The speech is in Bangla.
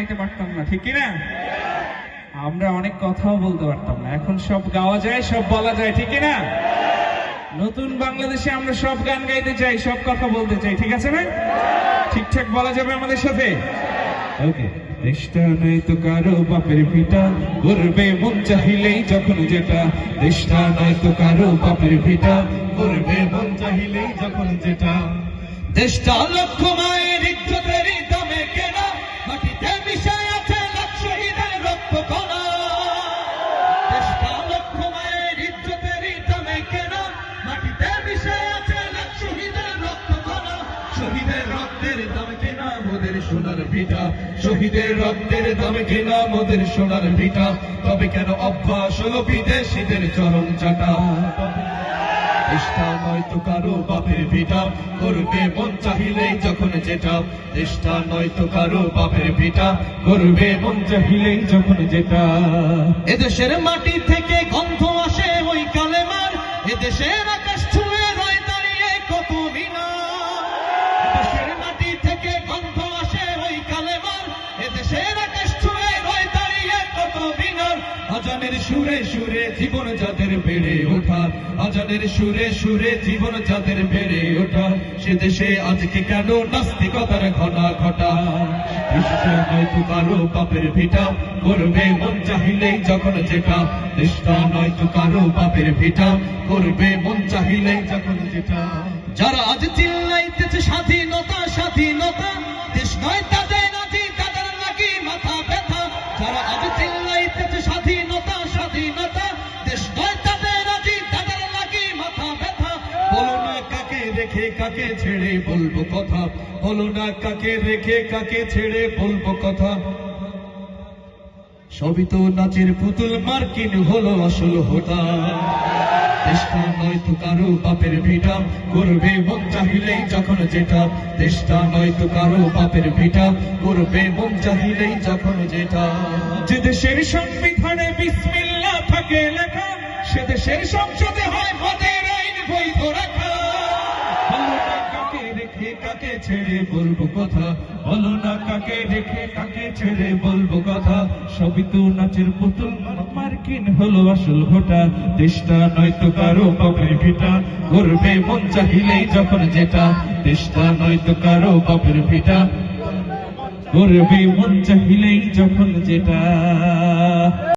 গাইতে পারতাম না, ঠিক না? আমরা অনেক কথাও বলতে পারতাম না, এখন সব গাওয়া যায়, সব বলা যায়, ঠিক না? নতুন বাংলাদেশে আমরা সব গান গাইতে চাই, সব কথা বলতে চাই, ঠিক আছে না? ঠিকঠাক বলা যাবে আমাদের সাথে? ওকে। দেশটা নাই তো কারো বাপের ভিটা, করবে মন চাহিলেই যখন যেটা। দেশটা নাই তো কারো বাপের ভিটা, করবে মন চাহিলেই যখন যেটা। দেশটা লক্ষ মায়ের ইজ্জতের দামে কেনা, মাটিতে মিশে আছে লাখ শহীদের রক্ত কণা। দেশটা লক্ষ মায়ের ইজ্জতের দামে কেনা, মাটিতে মিশে আছে লাখ শহীদের রক্ত কণা। শহীদের রক্তের দামে কেনা মোদের সোনার ভিটা, শহীদের রক্তের দামে কেনা মোদের সোনার ভিটা। তবে কেন অভ্যাস হলো বিদেশিদের চরম চাটা? দেশটা নয়তো কারো বাপের ভিটা, করবে মন চাহিলেই যখন যেটা। দেশটা নয়তো কারো বাপের ভিটা, করবে মন চাহিলেই যখন যেটা। এদেশের মাটি থেকে গন্ধ আসে ওই কালেমার, এদেশের আকাশ ছুঁয়ে রয় দাঁড়িয়ে কত মিনার। এদেশের মাটি থেকে গন্ধ আসে ওই কালেমার, এদেশের আকাশ ছুঁয়ে রয় দাঁড়িয়ে কত মিনার। আজানের সুরে সুরে জীবন যাদের বেড়ে ওঠা, আজানের সুরে সুরে জীবন যাদের বেড়ে ওঠা, সে দেশে আজকে কেন নাস্তিকতার ঘটা ঘটা? দেশটা নয়তো কারো বাপের ভিটা, করবে মন চাহিলেই যখন যেটা। দেশটা নয়তো কারো বাপের ভিটা, করবে মন চাহিলেই যখন যেটা। যারা আজ চিল্লাইতেছে স্বাধীনতা স্বাধীনতা, দেশ নয় তাদের নাকি তাদের নাকি মাথা ব্যথা। যারা আজ চিল্লাইতেছে স্বাধীনতা স্বাধীনতা, দেশ নয় তাদের নাকি তাদের নাকি মাথা ব্যথা। বলো না কাকে রেখে কাকে ছেড়ে বলবো কথা, বলো না কাকে রেখে কাকে ছেড়ে বলবো কথা। সবই তো নাচের পুতুল, মার্কিন হলো আসল হোতা। দেশটা নয়তো কারো বাপের ভিটা, করবে মন চাহিলেই যখন যেটা। দেশটা নয়তো কারো বাপের ভিটা, করবে মন চাহিলেই যখন যেটা। যে দেশের সংবিধানে বিসমিল্লাহ থাকে লেখা, সে দেশের সংসদে হয় মদের আইন বৈধ রাখা। বলো না কাকে রেখে কাকে ছেড়ে বলবো কথা, বলো না কাকে রেখে কাকে ছেড়ে বলবো কথা। সবই তো নাচের পুতুল, মার্কিন হলো আসল হোটা। দেশটা নয়তো কারো বাপের ভিটা, করবে মন চাহিলেই যখন যেটা। দেশটা নয়তো কারো বাপের ভিটা, করবে মন চাহিলেই যখন যেটা।